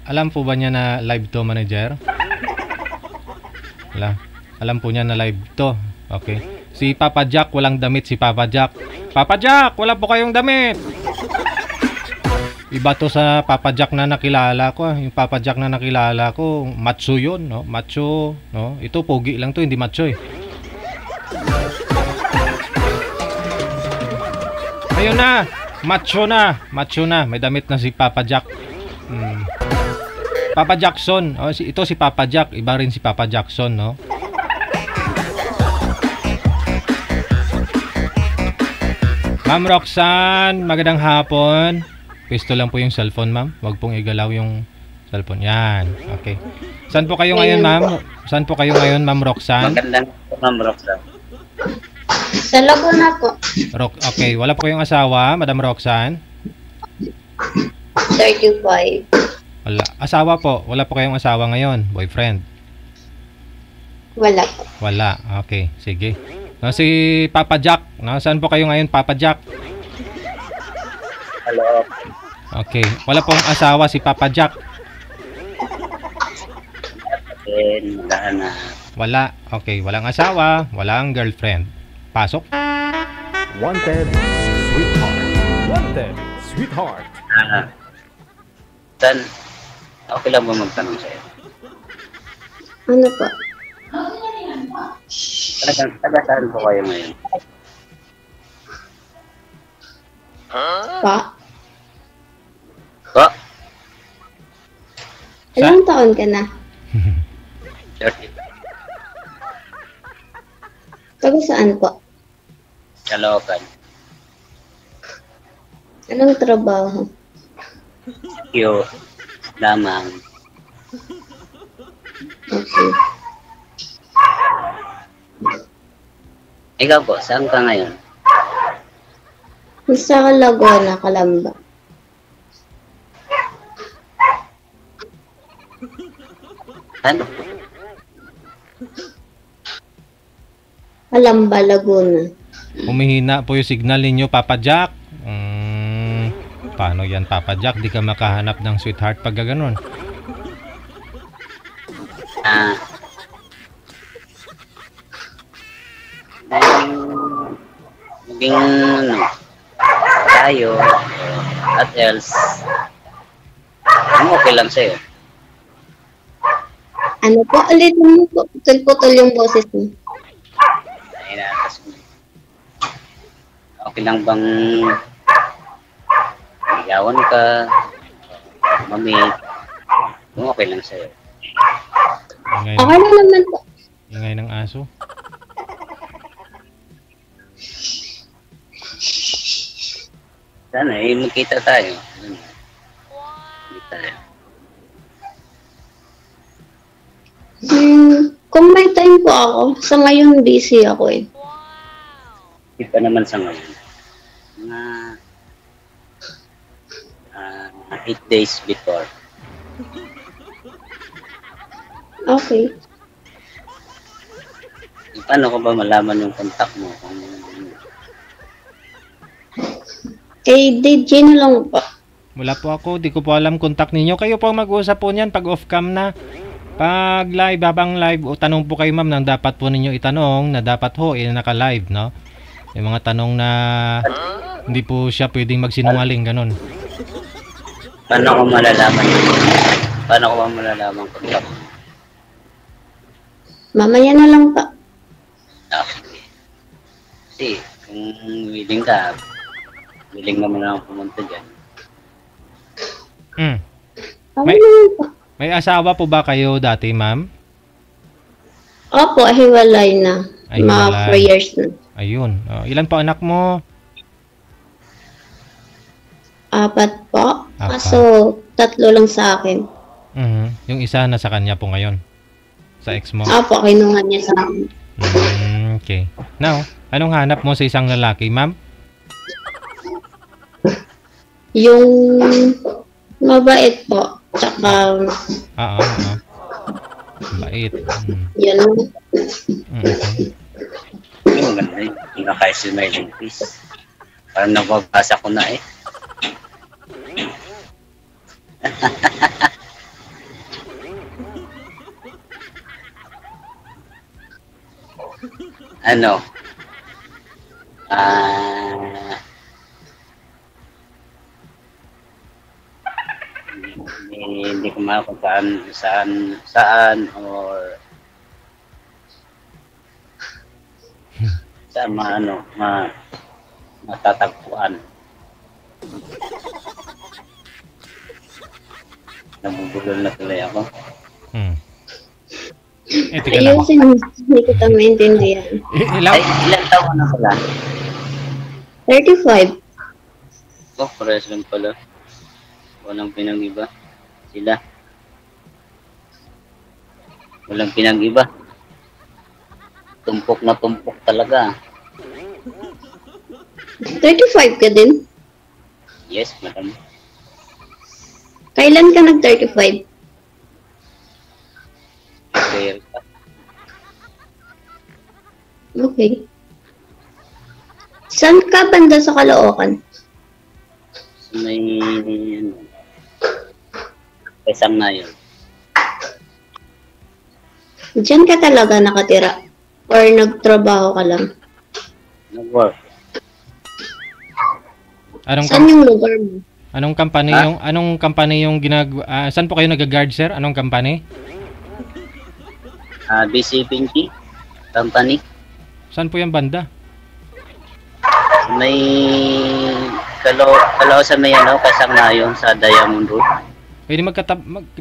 Alam po ba niya na live to, manager? Alam po niya na live to. Okay. Si Papa Jack, walang damit si Papa Jack. Papa Jack, wala po kayong damit. Iba to sa Papa Jack na nakilala ko. Yung Papa Jack na nakilala ko, macho yun, no? Macho, no? Ito, pogi lang to, hindi macho eh. Ayun na! Macho na! Macho na. May damit na si Papa Jack. Papa Jackson. Oh, ito si Papa Jack. Iba rin si Papa Jackson, no? Ma'am Roxanne, magandang hapon. Pwesto lang po yung cellphone, ma'am. Huwag pong igalaw yung cellphone. Yan. Okay. Saan po kayo ngayon, ma'am? Saan po kayo ngayon, ma'am Roxanne? Magandang po, ma'am Roxanne. Sa Laguna po. Okay. Wala po kayong asawa, Madam Roxanne? 35. Wala. Asawa po. Wala po kayong asawa ngayon? Boyfriend? Wala po. Wala. Okay. Sige. No, si Papa Jack. No, saan po kayo ngayon, Papa Jack? Hello. Okay. Wala pong asawa si Papa Jack? Wala. Okay. Walang asawa. Walang girlfriend. Pasok. Wanted, sweetheart. Wanted, sweetheart. San? Okay lang ba magtanong sa'yo? Ano po? Taga saan po kayo ngayon? Pa? Po? Ilang taon ka na? 30. Taga saan po? Caloocan. Anong trabaho? Yo. Lamang. Okay. Ikaw po, saan ka ngayon? Sa Laguna, Calamba. Ano? Calamba, Laguna. Humihina po yung signal ninyo, Papa Jack. Paano yan, Papa Jack? Di ka makahanap ng sweetheart pag gano'n. Maging ano, tayo at else okay lang sa'yo. Ano po? Ulit mo po. Putol-putol yung boses mo. Ay, natas mo. Okay lang bang ligawan ka, mamit, kung okay lang sa'yo. Okay na naman po. Ingay ng aso. Sana magkita tayo. Magkita tayo. Kung may time po ako, sa ngayon busy ako eh. Hindi pa naman sa ngayon. Mga 8 days before. Okay. Paano ko ba malaman yung contact mo? Kay DJ na lang po. Wala po ako. Di ko po alam contact ninyo. Kayo po mag-uusap po niyan pag off-cam na. Pag live, habang live, o tanong po kayo ma'am nang dapat po ninyo itanong na dapat ho, naka-live, no? Yung mga tanong na hindi po siya pwedeng magsinungaling, ganun. Paano ko malalaman? Paano ko ba malalaman contact mo? Mamaya na lang po. Kasi kung willing ka, willing naman ako pumunta dyan. Okay naman po. May asawa po ba kayo dati, ma'am? Opo, hiwalay na. Ay, Mga hiwalay. 4 years na. Ayun. Ilan po anak mo? 4 po. 4. Kaso 3 lang sa akin. Yung isa na sa kanya po ngayon. Sa ex mo. Opo, kinuha niya sa akin. Okay. Now, anong hanap mo sa isang lalaki, ma'am? Yung mabait po. Tsaka, Bait. yun. Okay. Yung maganda yun. Yung naka-smiling face. Parang nababasa ko na eh. Ano? Ah, hindi ko maalam kung saan or saan matatagpuan. Nabubulol na tuloy ako. Teka lang. Ayusin mo. Hindi kita maintindihan. Ilang? Ay, ilang taon na pala? 35. Oh, parehas lang pala. Walang pinag-iba. Sila. Walang pinag-iba. Tumpok na tumpok talaga. 35 ka din? Yes, madam. Kailan ka nag-35? Fair ka. Okay. Saan ka banda sa Caloocan? So, may isang na yun. Diyan ka talaga nakatira? Or nagtrabaho ka lang? Nag-work. Saan yung lugar mo? Anong company yung saan po kayo nag-guard, sir? Anong company? BC Pinky Company. Saan po yung banda? May kalaw sa may kasang nayon sa Diamond Road. Pwede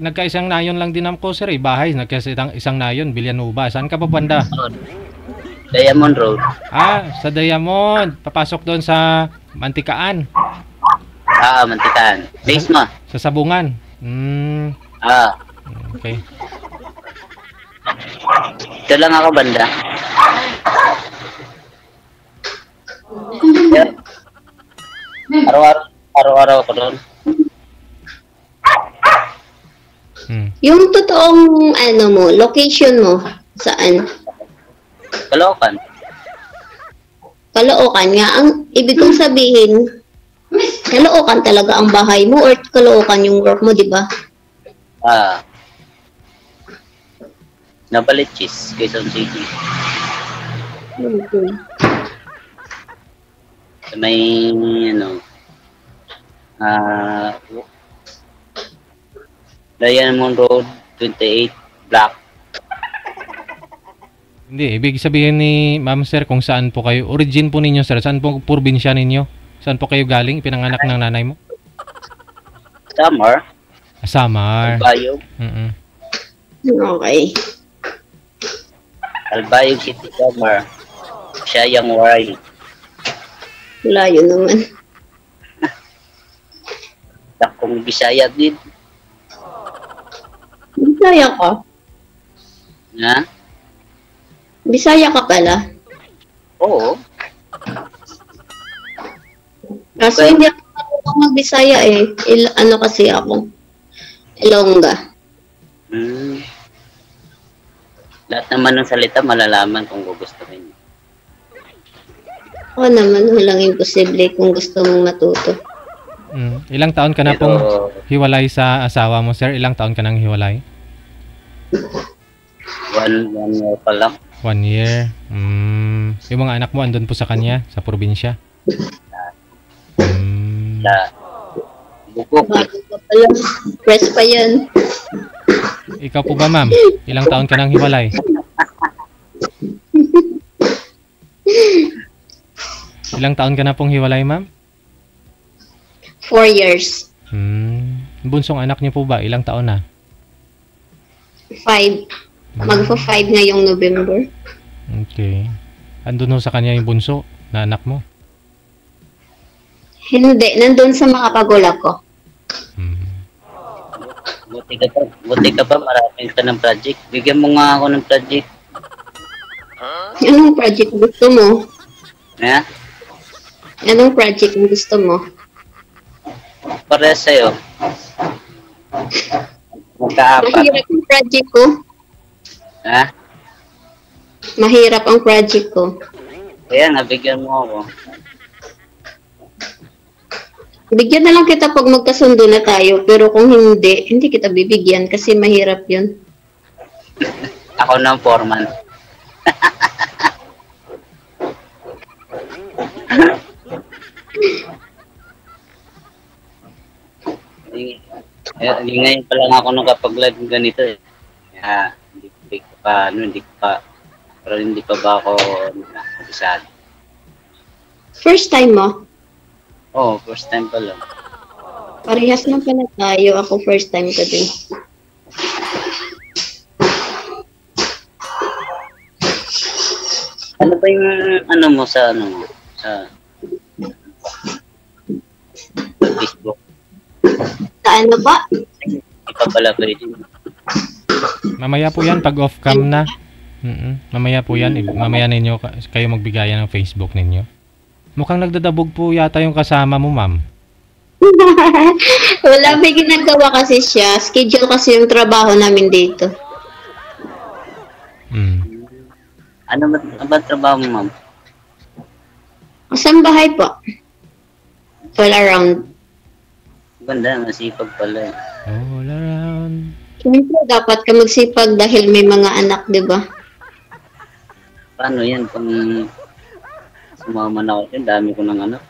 nagkaisang nayon lang din ako, sir. Bahay, isang nayon, Villanueva. Saan ka pa banda? Diamond Road. Sa Diamond. Papasok doon sa Mantikaan. Mantikaan. Base mo. Sa Sabungan. Okay. Ito lang ako banda. Araw-araw ako doon. Yung totoong location mo, saan? Caloocan. Caloocan nga. Ang ibig kong sabihin, Caloocan talaga ang bahay mo or Caloocan yung work mo, di ba? Nabalitchis, Quezon City. Okay. May, Diamond Road, 28, Black. Hindi, ibig sabihin ni Ma'am Sir kung saan po kayo. Origin po ninyo, sir. Saan po probinsya ninyo? Saan po kayo galing? Pinanganak ng nanay mo? Samar. Samar. Albayog. Okay. Albayog City, Samar. Siayang Waray. Layo naman. Takong Bisaya din. Bisaya ka? Ha? Bisaya ka pala? Oo. Kaso hindi ako marunong mag-Bisaya eh. Kasi ako? Ilongga. Lahat naman ng salita malalaman kung gugustuhin. Oo naman, walang imposible kung gusto mong matuto. Ilang taon ka na pong hiwalay sa asawa mo, sir? Ilang taon ka nang hiwalay? 1 year pa lang. 1 year. Yung mga anak mo andun po sa kanya, sa probinsya? Bukok. Bago pa pala. Press pa yan. Ikaw po ba, ma'am? Ilang taon ka nang hiwalay? Ilang taon ka na pong hiwalay, ma'am? 4 years. Bunsong anak niyo po ba? Ilang taon na? 5. Magpa-5 ngayong November. Okay. Andun ho sa kanya yung bunso na anak mo? Hindi. Nandun sa mga pagulag ko. Buti ka pa, maraming ka ng project. Bigyan mo nga ako ng project. Anong project gusto mo? Ha? Anong project gusto mo? Para sa'yo. Magkaapat. Mahirap ang project ko. Ha? Mahirap ang project ko. Kaya nabigyan mo ako. Bigyan na lang kita pag magkasundo na tayo. Pero kung hindi kita bibigyan kasi mahirap yun. Ako na ang foreman. Ngayon pa lang ako nakapag-live ng ganito eh. Kaya, hindi pa ba ako nabisado. First time mo? Oo, first time pa lang. Parehas na pala tayo. Ako first time ko din. Ano ba yung sa Facebook? Sa ano ba? Hindi pa pala pwede. Mamaya po yan pag off cam na. Mamaya po yan. Mamaya ninyo kayo magbigayan ng Facebook ninyo. Mukhang nagdadabog po yata yung kasama mo, ma'am. Wala, may ginagawa kasi siya. Schedule kasi yung trabaho namin dito. Ano ba trabaho mo, ma'am? Sa bahay po. All around. Ganda, masipag pala. All around. Siyempre, dapat ka magsipag dahil may mga anak, di ba? Paano yan kung sumama na ako? Dami ko ng anak.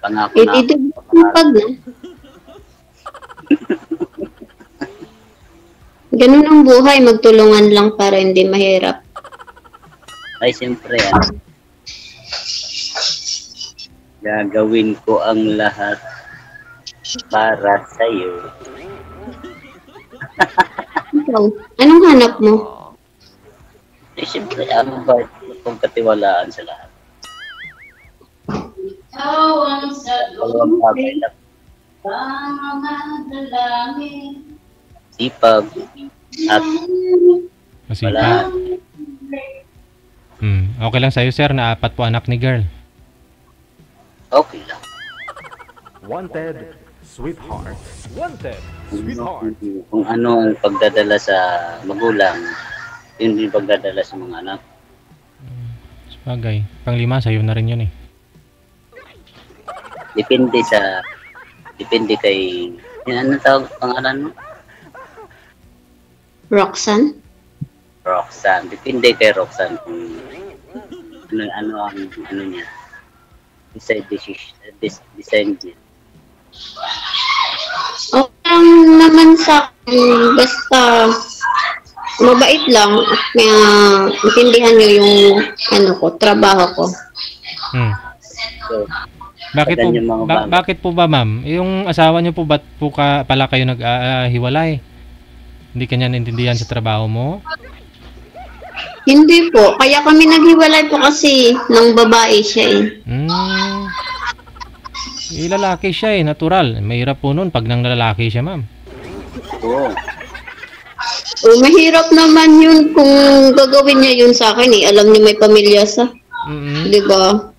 Pangako na Dito, ako. sipag na. Ganun ang buhay, magtulungan lang para hindi mahirap. Ay, siyempre yan. Gagawin ko ang lahat para sa'yo. Ikaw, anong hanap mo? Eh, siyempre, ano ba itong katiwalaan sa lahat? Dalawang bagay lang. Sipag at Masipag. wala. Okay lang sa'yo, sir, na 4 po anak ni girl. Okay lang. Wanted, sweetheart. Wanted, sweetheart. Kung ano ang pagdadala sa magulang, yun din pagdadala sa mga anak. Sabagay. Pang-5, sa'yo na rin yun eh. Depende kay, ano tawag pangalan mo? Roxanne? Roxanne. Depende kay Roxanne kung ano niya. Design niya. Okay lang naman sa akin, basta mabait lang at intindihan nyo yung trabaho ko. So, Bakit po, yung mga bagay. bakit po ba, ma'am? Yung asawa niyo po, ba't po pala kayo nag-hiwalay? Hindi kanya naintindihan sa trabaho mo? Hindi po, kaya kami naghiwalay po kasi ng babae siya eh. Lalaki siya eh, natural. Mahirap po nun pag nang lalaki siya, ma'am. Oo. O, mahirap naman yun kung gagawin niya yun sa akin eh. Alam niya may pamilya sa, di ba?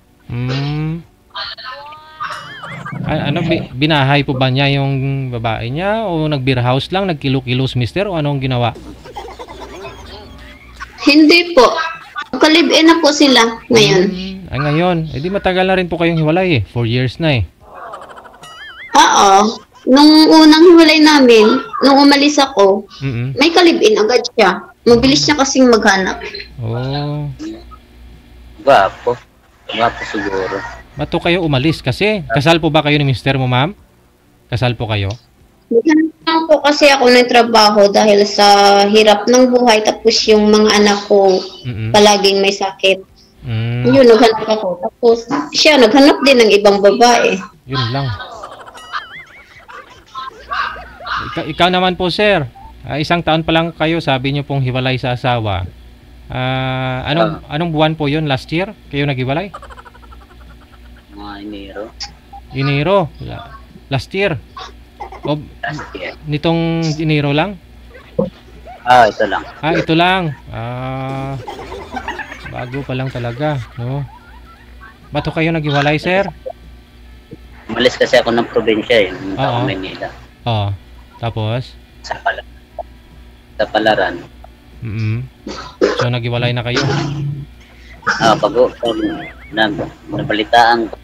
Binahay po ba niya yung babae niya o nag-beer house lang, nagkilo-kilos mister o anong ginawa? Hindi po. Kalib-in na po sila ngayon. Ngayon, di matagal na rin po kayong hiwalay eh. 4 years na eh. Oo. Nung unang hiwalay namin, nung umalis ako, may kalib-in agad siya. Mabilis niya kasing maghanap. Oh. Gwapo siguro. Ba't po kayo umalis kasi? Kasal po ba kayo ni mister mo, ma'am? Kasal po kayo? Naghanap lang po kasi ako ng trabaho dahil sa hirap ng buhay tapos yung mga anak ko palaging may sakit. Yun, naghanap ako. Tapos siya, naghanap din ng ibang babae. Yun lang. Ikaw naman po, sir. 1 taon pa lang kayo, sabi niyo pong hiwalay sa asawa. Anong buwan po yun? Last year? Kayo naghiwalay? Mga Enero. Last year. O, last year. nitong Enero lang? Ito lang. Ito lang. Bago pa lang talaga, no? Ba't kayo naghiwalay, sir? Umalis kasi ako ng probinsya eh. Pumunta ako Manila. Tapos? Sa Palaran. So, naghiwalay na kayo? Pag nabalitaan ko,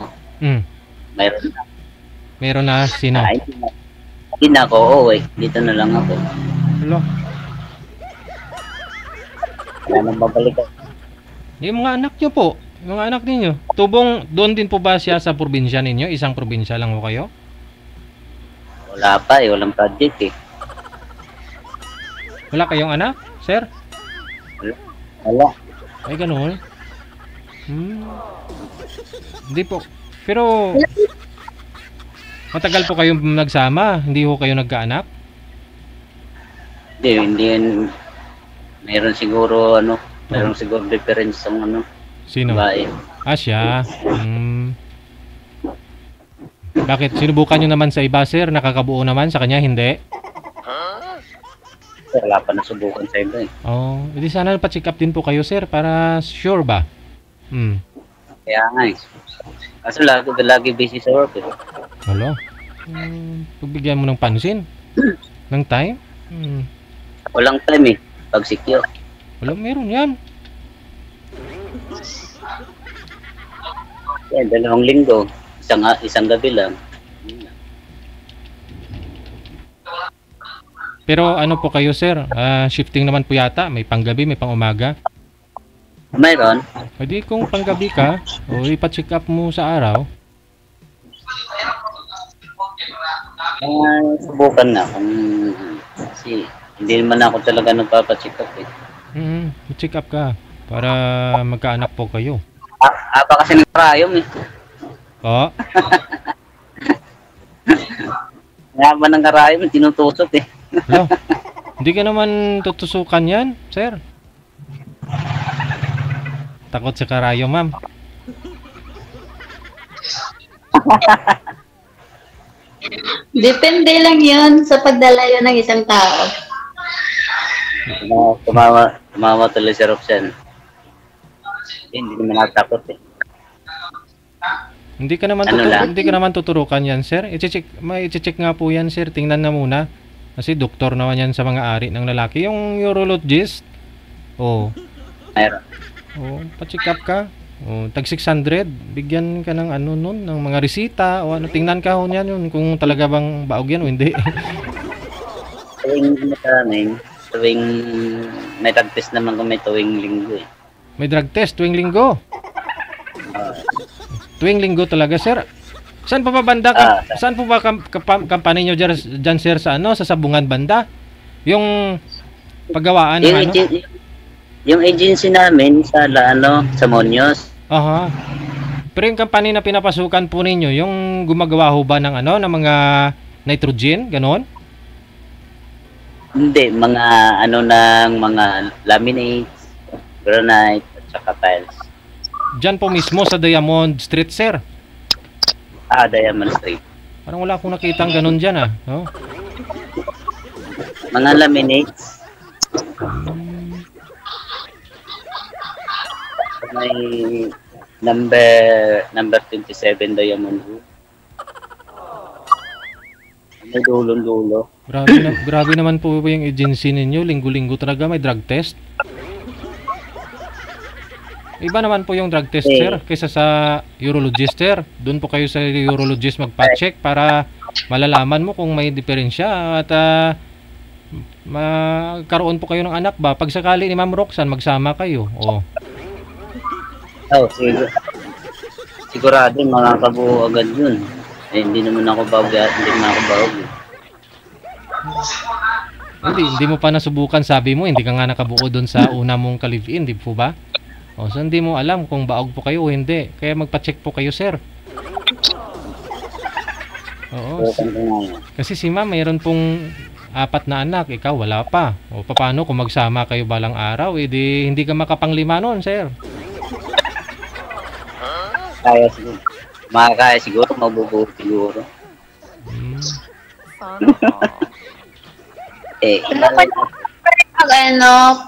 Meron na sino? Hindi na ako uuwi. Dito na lang ako. Hello? Wala nang babalik ako. Yung mga anak nyo po, Mga anak ninyo. Tubong, doon din po ba siya sa probinsya ninyo? Isang probinsya lang ho kayo? Wala pa eh, walang project eh. Wala kayong anak, sir? Wala. Ay, ganun. Hindi po. Pero, matagal po kayong nagsama. Hindi ho kayo nagkaanak? Hindi mayroon siguro mayroon siguro difference ng Sino? babae. Ah, siya. Bakit? Sinubukan nyo naman sa iba, sir? Nakakabuo naman sa kanya, hindi? Wala pa nasubukan sa iba eh. Oh, hindi sana pa-check up din po kayo, sir, para sure ba? Kaya nga eh. Kaso lagi busy sa work eh. Wala. Pagbigyan mo ng pansin. Ng time? Walang time eh, pag secure. Wala, meron yan. Yan, 2 linggo. Isang gabi lang. Pero ano po kayo, sir? Shifting naman po yata. May panggabi, may pangumaga. Mayroon. Pwede kung panggabi ka, o ipa-check up mo sa araw. Subukan na kasi hindi naman ako talaga nagpapacheck up eh. Check up ka para magkaanak po kayo. Apa kasi ng karayom eh. Oh, Nga ng karayom, tinutusot eh. wala. Hindi ka naman tutusukan yan, sir. Takot sa karayo, ma'am. Depende lang yun sa pagdalayo ng isang tao. Tumawa tuloy si Roxanne. Hindi naman natakot eh. Hindi ka naman hindi ka naman tuturukan yan, sir. I-check nga po yan, sir. Tingnan na muna. Kasi doktor naman yan sa mga ari ng lalaki. Yung urologist. Oh. Mayroon. Oh, pa-check up ka. Oh, tag 600, bigyan ka ng nun, ng mga resita o ano, tingnan ka ho niyan yun kung talaga bang baog yan o hindi. Tuwing may drug test naman kami tuwing linggo eh. May drug test tuwing linggo. Tuwing linggo talaga, sir. Saan pa ba banda saan po ba kampanya niyo diyan, sir, sa sa Sabungan banda? Yung paggawaan ng Yung agency namin sa sa Monyos. Aha. Pero yung company na pinapasukan po ninyo, yung gumagawa ho ba ng ng mga nitrogen, ganon? Hindi, mga ng mga laminates, granite, at saka tiles. Diyan po mismo sa Diamond Street, sir. Diamond Street. Parang wala akong nakitang ganon dyan, no? Mga laminates. May number 27 Diamond Group. May dulo-dulo. Grabe naman po yung agency ninyo. Linggo-linggo talaga may drug test. Iba naman po yung drug test, sir, kaysa sa urologist, sir. Doon po kayo sa urologist magpa-check para malalaman mo kung may diferensya at magkaroon po kayo ng anak ba. Pag sakali ni Ma'am Roxanne, magsama kayo. Sigurado makakabuo agad yun. Hindi naman ako bawag. Hindi mo pa nasubukan, sabi mo, hindi ka nga nakabuo doon sa una mong ka-live-in, di po ba? So hindi mo alam kung baog po kayo o hindi. Kaya magpa-check po kayo, sir. Oo. Kasi si Ma'am, mayroon pong 4 na anak, ikaw wala pa. O paano kung magsama kayo balang araw, hindi ka makapanglima noon, sir. Kaya siguro. Makakaya siguro, mabubuo siguro.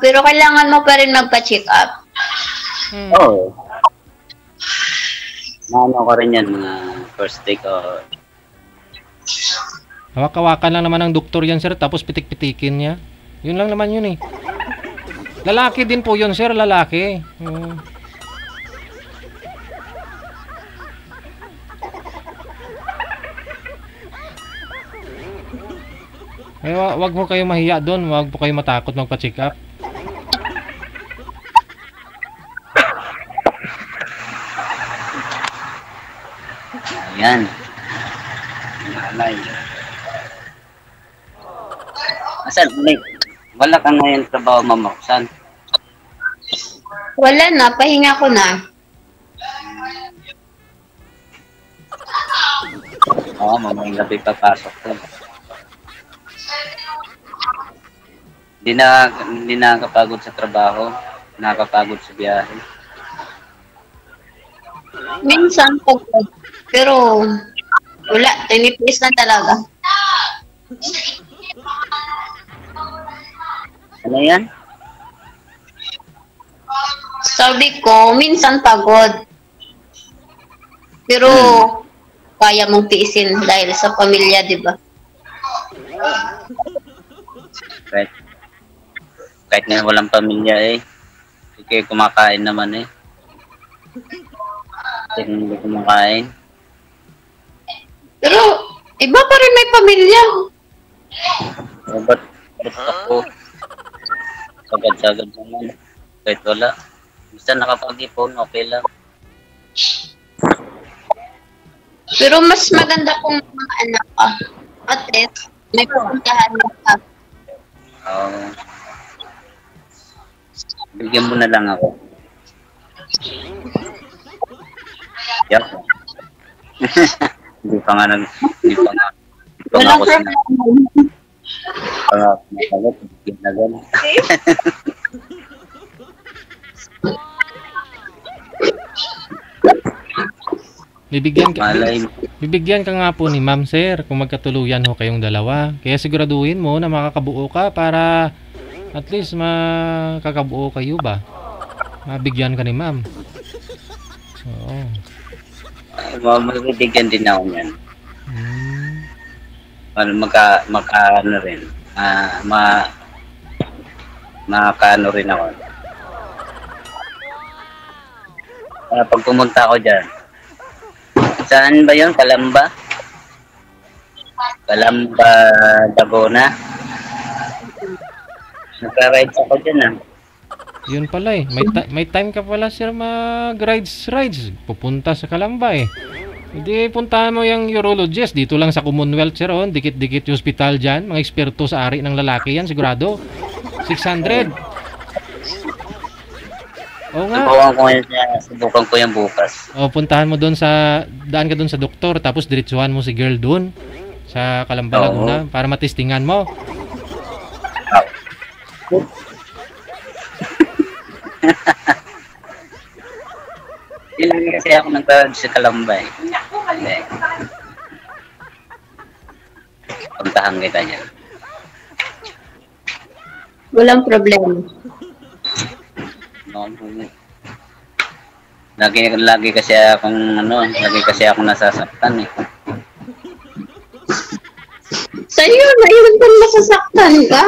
Pero kailangan mo pa rin magpa-check up. Oo. Ko rin yan, mga first take or... Hawak-hawakan lang naman ng doktor yan, sir, tapos pitik-pitikin niya. Yun lang naman yun eh. Lalaki din po yun, sir, lalaki. Wag mo kayo mahiya doon, wag po kayo matakot magpa-check up. Yan. Malay. Asan? Wala ka na yung trabaho, Ma'am Roxanne. Wala na, pahinga ko na. Oo, mamayang gabi papasok ko. Hindi nakakapagod sa trabaho. Nakakapagod sa biyahe. Minsan pagod. Pero wala, tinipis na talaga. Ano yan? Sabi ko, minsan pagod. Pero kaya mong tiisin dahil sa pamilya, di ba? Kahit na walang pamilya Kasi kumakain naman Kasi hindi kumakain. Pero iba pa rin may pamilya. Ba't ako? Sagad-sagad naman. Kahit wala. Basta nakapag-ipon, okay lang. Pero mas maganda kung mga anak ka. At least, may pupuntahan mo ka. Bigyan mo na lang ako. Yup. Hindi pa nga Walang ako problem. bigyan na gano'n. Bibigyan ka nga po ni Ma'am Sir kung magkatuluyan ho kayong dalawa. Kaya siguraduhin mo na makakabuo ka para at least makakabuo kayo ba? Mabigyan ka ni Ma'am. Oo. Magbibigyan din ako niyan. Ano rin. Makakaano rin ako. Pag pumunta ako dyan. Saan ba yun? Calamba, Dagona. Nagra-rides ako dyan Yun pala may time ka pala sir mag-rides. Pupunta sa Calamba Hindi puntahan mo yung urologist. Dito lang sa Commonwealth sir dikit-dikit yung hospital dyan. Mga eksperto sa ari ng lalaki yan sigurado. 600. Oo nga. Subukan ko yan bukas. Puntahan mo doon daan ka doon sa doktor tapos diretsuhan mo si girl doon sa Calamba, Laguna para matistingan mo. Hindi kasi ako nagtawag sa Calamba Puntahan kita niya. Walang problema. Lagi kasi akong nasasaktan Sa'yo na yun kung masasaktan ka.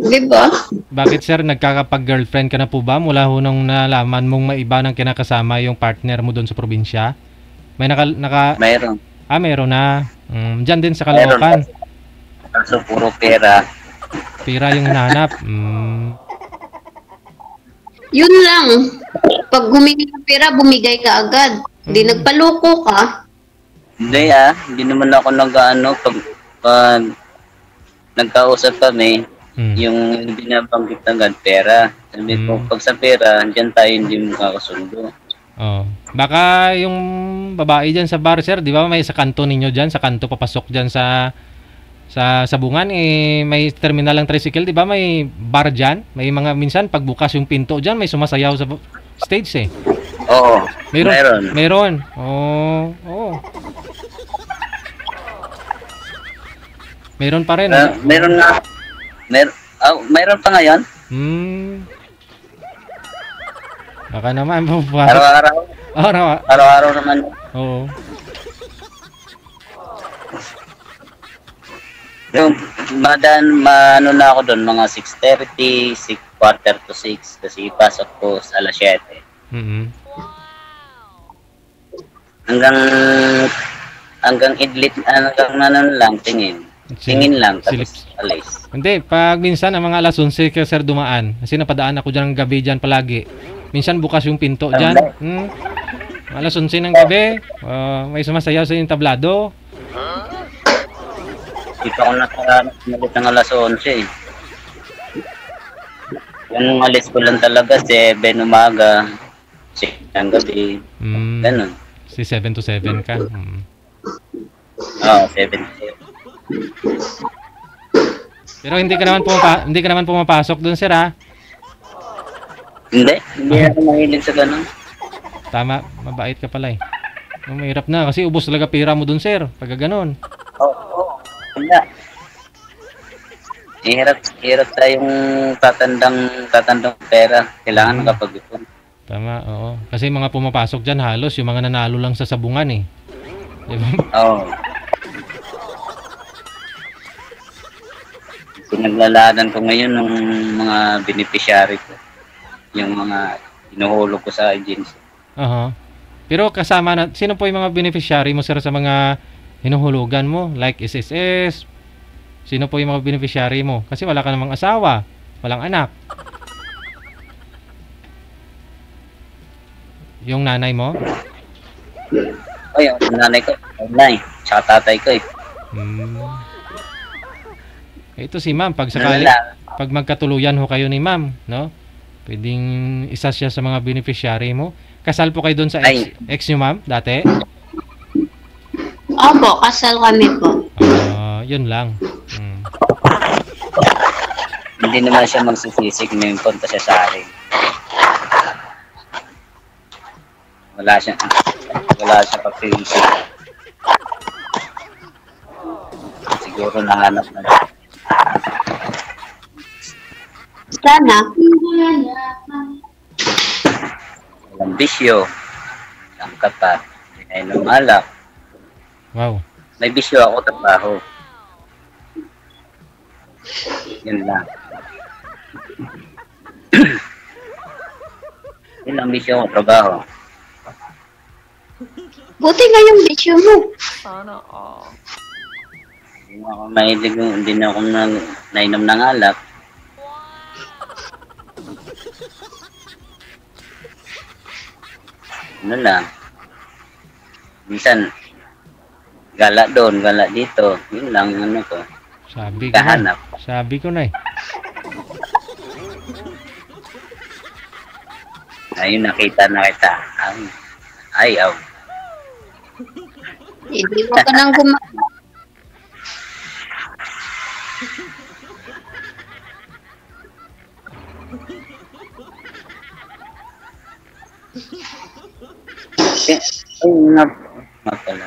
Diba? Bakit sir, nagkakapag-girlfriend ka na po ba mula ho nung nalaman mong may iba nang kinakasama yung partner mo doon sa probinsya? May Mayroon. Meron na. Diyan din sa Caloocan. Kaso puro pera. Pera yung hinahanap. Yun lang. Pag humingi ng pera, bumigay ka agad. Hindi nagpaloko ka. Hindi Hindi naman ako pag nagkausap kami, yung binabanggit agad pera. Sabi ko, pag sa pera, dyan tayo hindi makakasundo. Baka yung babae dyan sa bar sir, di ba may sa kanto ninyo dyan, sa kanto papasok dyan sa Sabungan may terminal ng tricycle, di ba may bar dyan? May mga minsan pagbukas yung pinto dyan, may sumasayaw sa stage Oo. Meron. Oo. Meron pa rin. Meron na. Meron pa ngayon? Baka naman Araw-araw? Araw-araw naman. Oo. Yung na ako doon mga 6:30, 5:45 kasi ipasok ko sa alas 7. Hanggang idlit, tingin lang tapos alis. Hindi, pag minsan ang mga alas 11 ka sir dumaan kasi napadaan ako dyan ng gabi dyan palagi. Minsan bukas yung pinto dyan. Alas 11 ng gabi, may sumasayaw sa yung tablado. Dito ako nakaranas ng alas 11 eh. Yung alis ko lang talaga, 7 umaga, 6 ng gabi. Ganun. Si 7 to 7 ka. Oo, 7 to 7. Pero hindi ka naman pumapasok doon, sir, ha? Hindi ako mahilig sa ganun. Tama, mabait ka pala eh. Mahirap na kasi ubos talaga pera mo doon, sir, pag ganun. Oo. Wala. Hirap tayong tatandang pera. Kailangan nakapag-ipon. Tama, oo. Kasi mga pumapasok dyan halos yung mga nanalo lang sa sabungan eh. Diba? Oo. Pinaglalaanan ko ngayon ng mga beneficiary ko. Yung mga inuhulog ko sa agency. Pero kasama na, sino po yung mga beneficiary mo, sir, sa mga hinuhulugan mo? Like SSS? Sino po yung mga beneficiary mo? Kasi wala ka namang asawa, walang anak. Yung nanay mo? Yung nanay ko, nanay, tsaka tatay ko eh. Ito si ma'am, pag magkatuluyan ho kayo ni ma'am, no? Pwedeng isa siya sa mga beneficiary mo. Kasal po kayo doon sa ex niyo, ma'am, dati? Opo, kasal kami po. Yun lang. Hindi naman siya magsisisig na yung punta siya sa akin. Wala siya pagsinisig. Siguro nahanap na. Sana. Walang bisyo. Ang kapat. Ay alak. Wow. May bisyo ako, trabaho. Yun lang. Yun lang bisyo ako, trabaho. Buti nga yung bisyo mo. Sana all. Hindi ako mahilig, hindi na ako nainom ng alak. Ano lang. Minsan, gala doon, gala dito. Yun lang, ano ko. Sabi ko na eh. Ayun, nakita na kita. Ayaw. Hindi mo ka nang gumagawa. Ay, nga pala.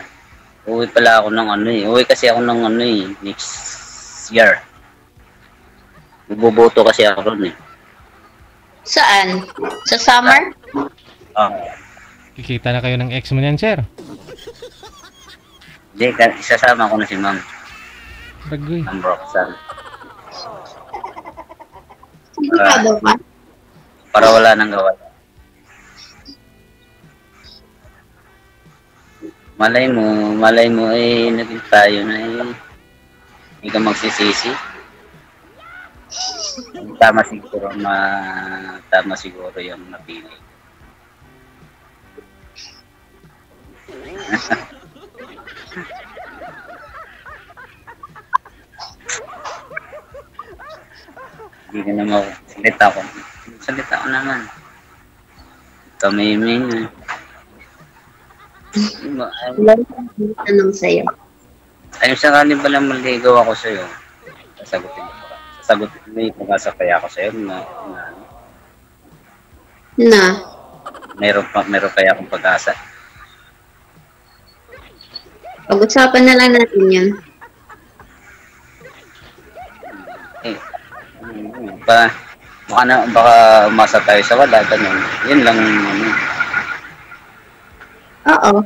Uwi pala ako ng ano eh. Uwi kasi ako ng ano eh. Next year. Buboto kasi ako ron eh. Saan? Sa summer? Kikita na kayo ng ex mo niyan, sir? Hindi, isasama ko na si ma'am. Ragoy. Ang Roxanne. Sigurado ka? Para wala nang gawa. Malay mo eh naging tayo na eh. Hindi ka magsisisi. Tama siguro yung napili. Hindi ka na salita ko naman. Kamiming. Tanong sa'yo. Ayun, sakali ba lang maligaw ako sa'yo? Sasagutin mo yung pag-asakay ako sa'yo Na? Meron kaya akong pag-asa. Pag-usapan na lang natin yan. Baka umasa tayo sa wala, ganun. Yun lang. Oo.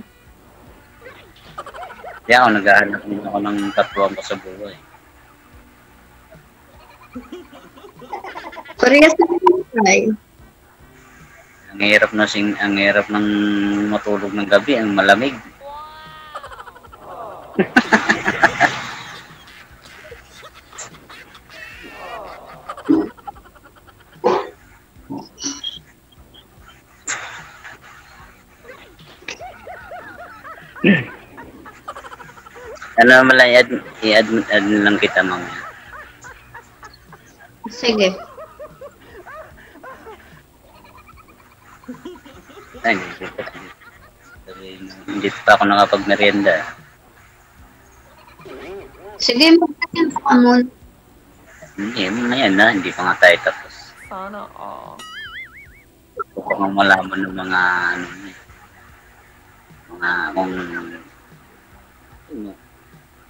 Kaya ako naghahanap ako ng katuwang ko sa buhay. Parehas na tayo. Ang hirap ng matulog ng gabi, ang malamig. Ano naman lang, i-add lang kita mamaya. Sige. Ay, hindi pa ako nakapag-merienda. Sige, magkakita ka muna. Hindi, mamaya na, hindi pa nga tayo tapos. Sana all. Gusto ko nga malaman ng mga, kung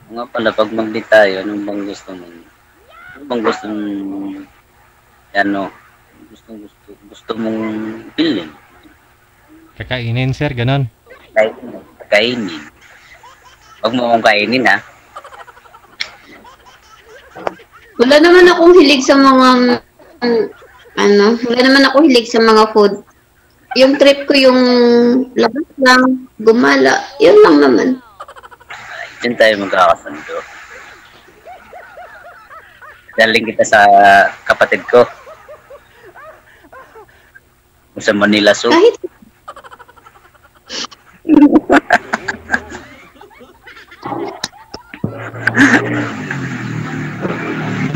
nga pala, pag mag-date tayo, anong bang gusto mo? Ano bang gusto mong bilhin? Kakainin, sir, ganon. Kainin. Huwag mo akong kainin, ha? Wala naman akong hilig sa mga, wala naman ako hilig sa mga food. Yung trip ko yung labas lang, gumala, yun lang naman. Diyan tayo magkakasundo. Daling kita sa kapatid ko. Sa Manila Zoo. Kahit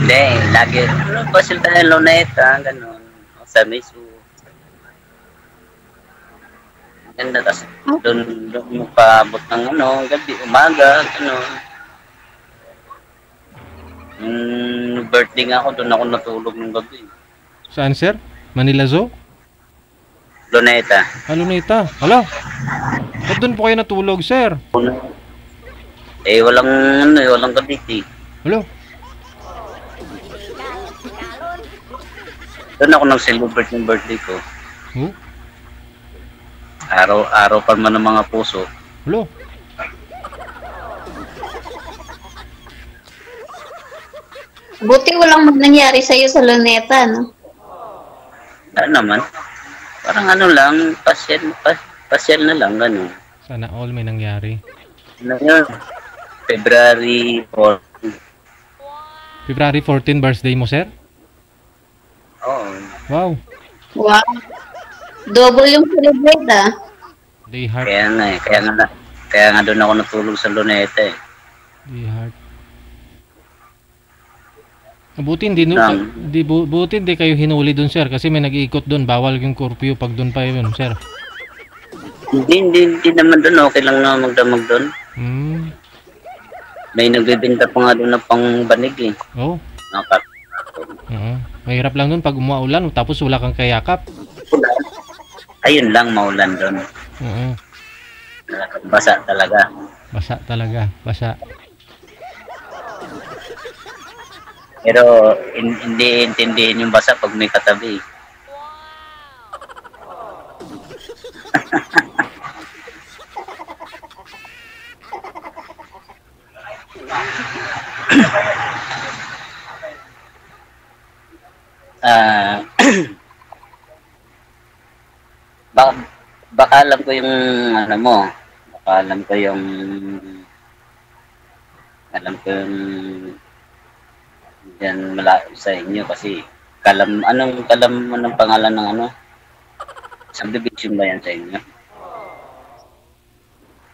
Hindi, lagi. Pasil tayo Luneta, gano'n. Sa may zoo. Ganda, tas doon mo paabot ng gabi, umaga, birthday nga ako, doon ako natulog ng gabi. Saan, sir? Manila Zoo? Luneta. Luneta. Hala. Ba't doon po kayo natulog, sir? Walang kabiti. Hala. Doon ako nag-celebrate ng birthday ko. Oh? Araw pa man ng mga puso. Hala. buti walang nangyari sa'yo sa Luneta, no? Naman. Parang lang, pasyal na lang, gano'n. Sana all may nangyari. February 4. February 14 birthday mo, sir? Oo. Wow. Wow. Double yung celebrate, Day heart. Kaya nga doon ako natulog sa Luneta, eh. Day heart. Buti hindi kayo hinuli doon, sir, kasi may nag-iikot doon, bawal yung curfew pag doon pa yun, sir. Hindi naman doon, okay lang na magdamag doon. May nagbebenta pa nga doon na pang banig, eh. Oh. Mahirap lang doon pag umuulan tapos wala kang kayakap. Ayun lang, maulan doon. Basa talaga. Basa. Pero hindi intindihin yung basa pag may katabi. Baka alam ko yung yan malayo sa inyo kasi anong pangalan ng subdivision ba yan sa inyo?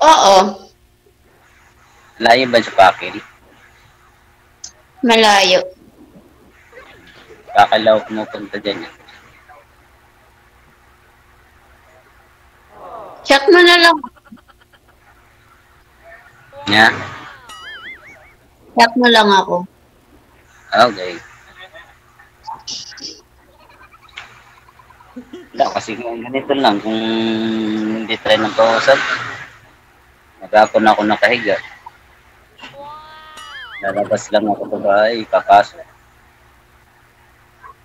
Oo. Layo ba sa Pakil? Malayo. Kakalaw mo punta dyan yan. Chat mo na lang. Yeah? Chat mo lang ako. Okay. Wala, kasi ganito lang, kung hindi tayo nagkausap, nag-ako na ako nakahiga. Lalabas lang ako sa bahay, papasok.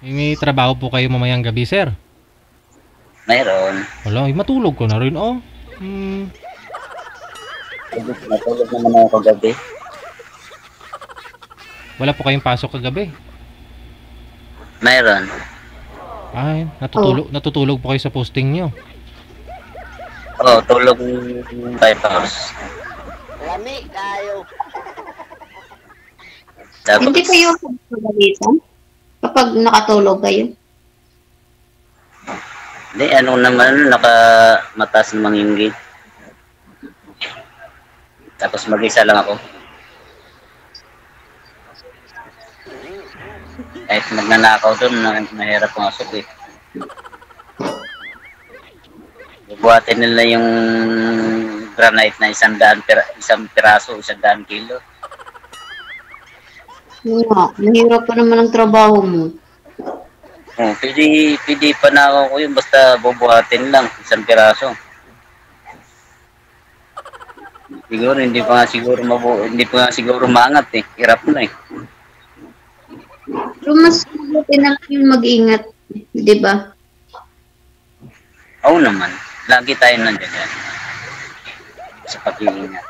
May trabaho po kayo mamayang gabi, sir? Mayroon. Wala, matulog ko na rin, oh. Natulog naman ako kagabi. Wala po kayong pasok kagabi? Mayroon. Ay, natutulog po kayo sa posting nyo. Oo, tulog 5 hours. Lamig tayo. Hindi kayo pagpagalitan kapag nakatulog kayo? Hindi, nakamataas namang inggi. Tapos mag-isa lang ako. Kahit magnanakaw doon, mahirap pumasok eh. Bubuhatin nila yung granite na 100 piraso, 100 kilo. Mahirap pa naman ang trabaho mo. Oh, pwede pa na ako yun, basta bubuhatin lang, 1 piraso. Siguro, hindi pa nga siguro maangat eh. Hirap na eh. Pero mas mabuti na yung mag-ingat, di ba? Oo naman. Lagi tayo nandiyan yan. Sa pag-iingat.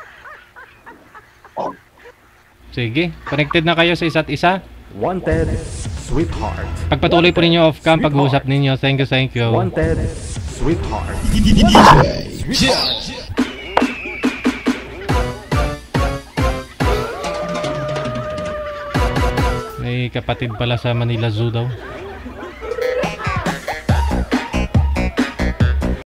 Sige, connected na kayo sa isa't isa. Wanted, sweetheart. Pagpatuloy po ninyo off-cam pag-uusap ninyo. Thank you. Wanted, sweetheart. May kapatid pala sa Manila Zoo daw.